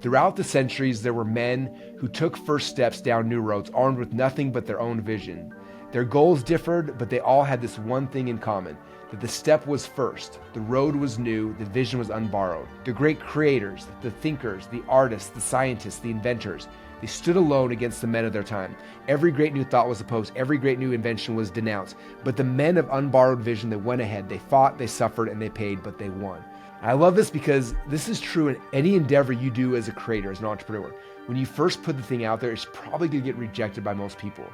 Throughout the centuries, there were men who took first steps down new roads, armed with nothing but their own vision. Their goals differed, but they all had this one thing in common, that the step was first, the road was new, the vision was unborrowed. The great creators, the thinkers, the artists, the scientists, the inventors, they stood alone against the men of their time. Every great new thought was opposed, every great new invention was denounced. But the men of unborrowed vision, they went ahead, they fought, they suffered, and they paid, but they won. I love this because this is true in any endeavor you do as a creator, as an entrepreneur. When you first put the thing out there, it's probably gonna get rejected by most people.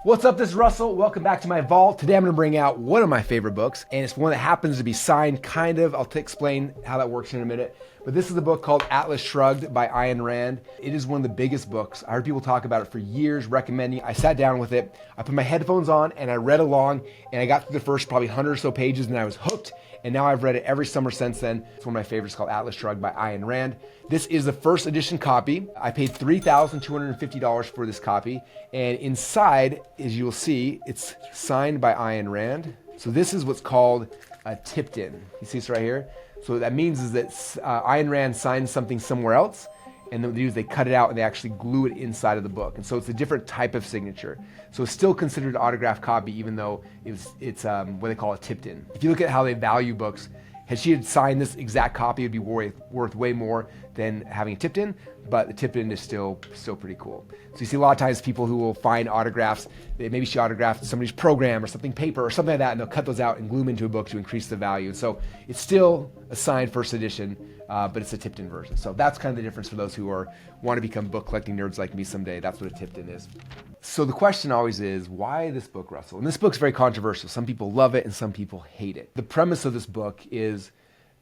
What's up, this is Russell. Welcome back to my vault. Today I'm gonna bring out one of my favorite books, and it's one that happens to be signed, kind of. I'll explain how that works in a minute. But this is a book called Atlas Shrugged by Ayn Rand. It is one of the biggest books. I heard people talk about it for years, recommending. I sat down with it, I put my headphones on, and I read along, and I got through the first probably 100 or so pages, and I was hooked. And now I've read it every summer since then. It's one of my favorites, called Atlas Shrugged by Ayn Rand. This is the first edition copy. I paid $3,250 for this copy. And inside, as you'll see, it's signed by Ayn Rand. So this is what's called a tipped in. You see this right here? So what that means is that Ayn Rand signed something somewhere else, and then what they do is they cut it out and they actually glue it inside of the book. And so it's a different type of signature. So it's still considered an autographed copy, even though it's what they call a tipped in. If you look at how they value books, had she signed this exact copy, it'd be worth way more than having a tipped in, but the tipped in is still pretty cool. So you see a lot of times people who will find autographs, maybe she autographed somebody's program or something, paper or something like that, and they'll cut those out and glue them into a book to increase the value. So it's still a signed first edition, but it's a tipped in version. So that's kind of the difference for those who want to become book collecting nerds like me someday. That's what a tipped in is. So the question always is, why this book, Russell? And this book's very controversial. Some people love it and some people hate it. The premise of this book is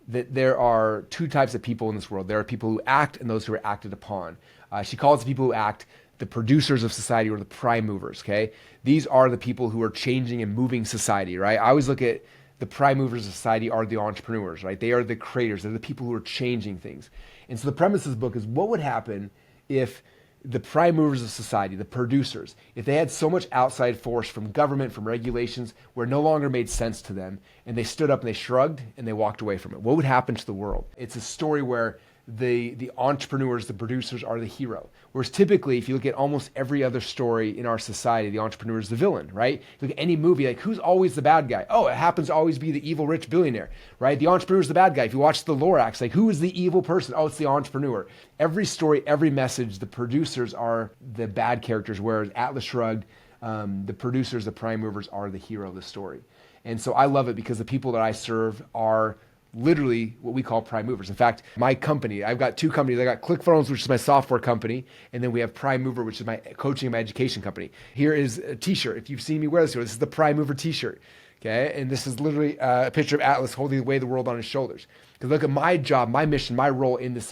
that there are two types of people in this world. There are people who act and those who are acted upon. She calls the people who act the producers of society, or the prime movers, okay? These are the people who are changing and moving society, right? I always look at the prime movers of society are the entrepreneurs, right? They are the creators. They're the people who are changing things. And so the premise of this book is, what would happen if the prime movers of society, the producers, if they had so much outside force from government, from regulations, where it no longer made sense to them, and they stood up and they shrugged and they walked away from it? What would happen to the world? It's a story where the entrepreneurs, the producers, are the hero. Whereas typically, if you look at almost every other story in our society, the entrepreneur is the villain, right? Look at any movie, like, who's always the bad guy? Oh, it happens to always be the evil rich billionaire, right? The entrepreneur is the bad guy. If you watch the Lorax, like, who is the evil person? Oh, it's the entrepreneur. Every story, every message, the producers are the bad characters, whereas Atlas Shrugged, the producers, the prime movers, are the hero of the story. And so I love it because the people that I serve are literally what we call prime movers. In fact, my company, I've got two companies. I got ClickFunnels, which is my software company, and then we have Prime Mover, which is my coaching and my education company. Here is a t-shirt. If you've seen me wear this is the Prime Mover t-shirt, okay? And this is literally a picture of Atlas holding away the world on his shoulders. Because look at my job, my mission, my role in this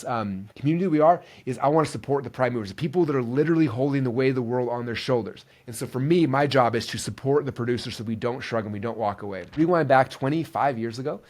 community we are, is I want to support the prime movers, the people that are literally holding the weight of the world on their shoulders. And so for me, my job is to support the producers so we don't shrug and we don't walk away. Rewind back 25 years ago,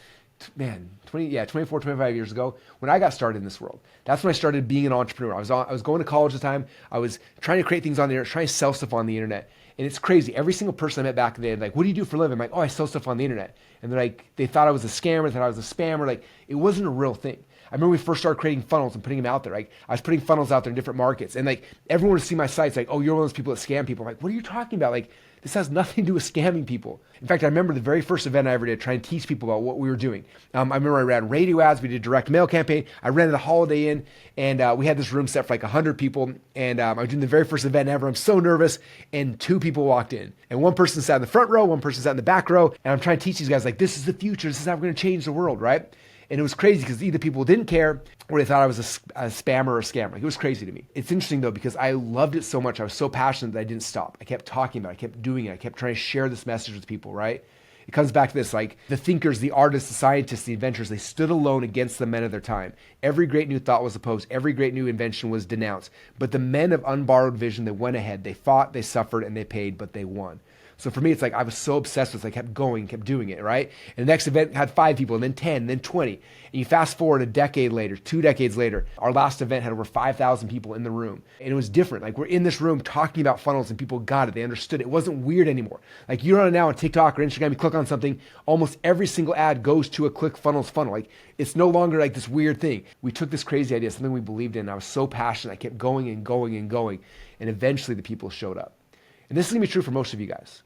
24, 25 years ago, when I got started in this world. That's when I started being an entrepreneur. I was going to college at the time. I was trying to create things on the internet, trying to sell stuff on the internet. And it's crazy. Every single person I met back then, like, what do you do for a living? I'm like, oh, I sell stuff on the internet. And they're like, they thought I was a scammer, they thought I was a spammer. Like, it wasn't a real thing. I remember we first started creating funnels and putting them out there. Like, I was putting funnels out there in different markets. And like, everyone would see my sites, like, oh, you're one of those people that scam people. I'm like, what are you talking about? Like, this has nothing to do with scamming people. In fact, I remember the very first event I ever did, trying to teach people about what we were doing. I remember I ran radio ads, we did a direct mail campaign, I rented a Holiday Inn, and we had this room set for like 100 people, and I was doing the very first event ever. I'm so nervous, and two people walked in. And one person sat in the front row, one person sat in the back row, and I'm trying to teach these guys, like, this is the future, this is how we're gonna change the world, right? And it was crazy because either people didn't care or they thought I was a spammer or a scammer. Like, it was crazy to me. It's interesting though, because I loved it so much. I was so passionate that I didn't stop. I kept talking about it. I kept doing it. I kept trying to share this message with people, right? It comes back to this, like, the thinkers, the artists, the scientists, the inventors, they stood alone against the men of their time. Every great new thought was opposed. Every great new invention was denounced. But the men of unborrowed vision, they went ahead. They fought, they suffered, and they paid, but they won. So for me, it's like I was so obsessed with it, I kept going, kept doing it, right? And the next event had 5 people, and then 10, and then 20. And you fast forward a decade later, 2 decades later, our last event had over 5,000 people in the room. And it was different. Like we're in this room talking about funnels and people got it. They understood it. It wasn't weird anymore. Like you're on it now on TikTok or Instagram, you click on something, almost every single ad goes to a ClickFunnels funnel. Like it's no longer like this weird thing. We took this crazy idea, something we believed in. I was so passionate. I kept going and going and going. And eventually the people showed up. And this is gonna be true for most of you guys.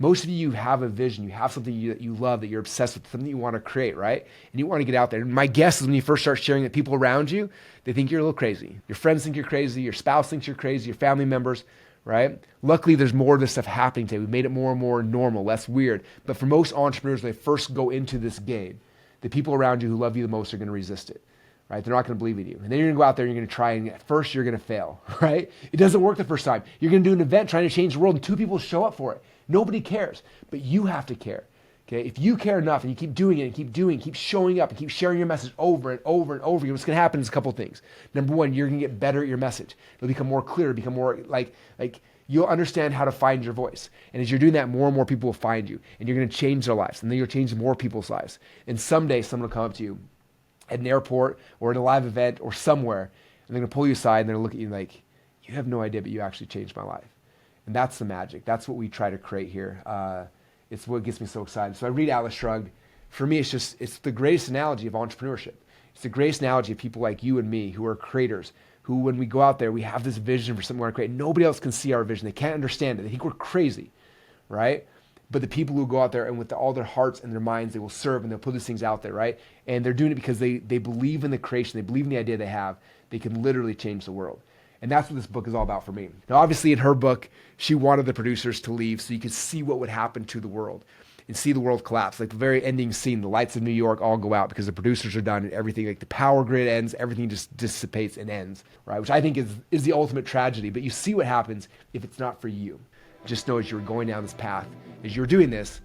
Most of you have a vision, you have something that you love, that you're obsessed with, something you want to create, right? And you want to get out there. And my guess is when you first start sharing it, people around you, they think you're a little crazy. Your friends think you're crazy, your spouse thinks you're crazy, your family members, right? Luckily, there's more of this stuff happening today. We've made it more and more normal, less weird. But for most entrepreneurs, when they first go into this game, the people around you who love you the most are going to resist it. Right? They're not going to believe in you. And then you're going to go out there and you're going to try, and at first you're going to fail, right? It doesn't work the first time. You're going to do an event trying to change the world and 2 people show up for it. Nobody cares, but you have to care. Okay? If you care enough and you keep doing it and keep showing up and keep sharing your message over and over and over again, what's going to happen is a couple things. Number one, you're going to get better at your message. It'll become more clear, become more like you'll understand how to find your voice. And as you're doing that, more and more people will find you and you're going to change their lives. And then you'll change more people's lives. And someday someone will come up to you at an airport or at a live event or somewhere, and they're gonna pull you aside and they're gonna look at you like, you have no idea, but you actually changed my life. And that's the magic. That's what we try to create here. It's what gets me so excited. So I read Atlas Shrugged. For me, it's the greatest analogy of entrepreneurship. It's the greatest analogy of people like you and me who are creators, who when we go out there, we have this vision for something we want to create. Nobody else can see our vision. They can't understand it. They think we're crazy, right? But the people who go out there and with all their hearts and their minds, they will serve and they'll put these things out there, right? And they're doing it because they believe in the creation, they believe in the idea they have. They can literally change the world. And that's what this book is all about for me. Now, obviously in her book, she wanted the producers to leave so you could see what would happen to the world and see the world collapse. Like the very ending scene, the lights of New York all go out because the producers are done and everything, like the power grid ends, everything just dissipates and ends, right? Which I think is the ultimate tragedy. But you see what happens if it's not for you. Just know as you're going down this path, as you're doing this,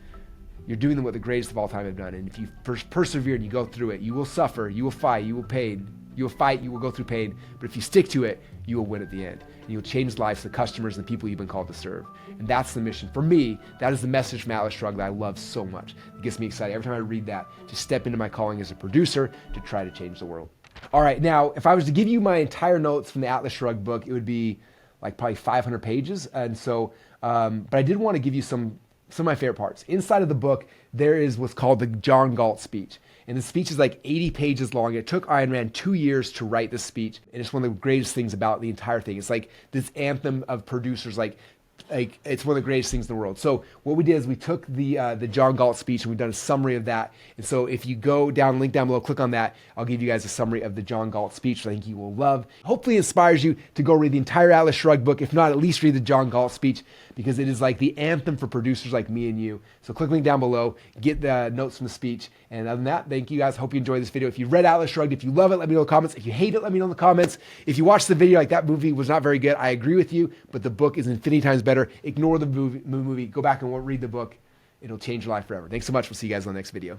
you're doing what the greatest of all time have done. And if you persevere and you go through it, you will suffer, you will fight, you will go through pain. But if you stick to it, you will win at the end. And you'll change lives, the customers, and the people you've been called to serve. And that's the mission. For me, that is the message from Atlas Shrugged that I love so much. It gets me excited every time I read that, to step into my calling as a producer to try to change the world. All right, now, if I was to give you my entire notes from the Atlas Shrugged book, it would be like probably 500 pages. And so, but I did want to give you some of my favorite parts. Inside of the book, there is what's called the John Galt speech. And the speech is like 80 pages long. It took Ayn Rand 2 years to write this speech. And it's one of the greatest things about the entire thing. It's like this anthem of producers, like it's one of the greatest things in the world. So what we did is we took the John Galt speech and we've done a summary of that. And so if you go down, link down below, click on that, I'll give you guys a summary of the John Galt speech, which I think you will love. Hopefully it inspires you to go read the entire Atlas Shrugged book. If not, at least read the John Galt speech, because it is like the anthem for producers like me and you. So click link down below, get the notes from the speech. And other than that, thank you guys. Hope you enjoyed this video. If you read Atlas Shrugged, if you love it, let me know in the comments. If you hate it, let me know in the comments. If you watched the video like that movie was not very good, I agree with you, but the book is infinity times better. Ignore the movie. Go back and read the book. It'll change your life forever. Thanks so much. We'll see you guys on the next video.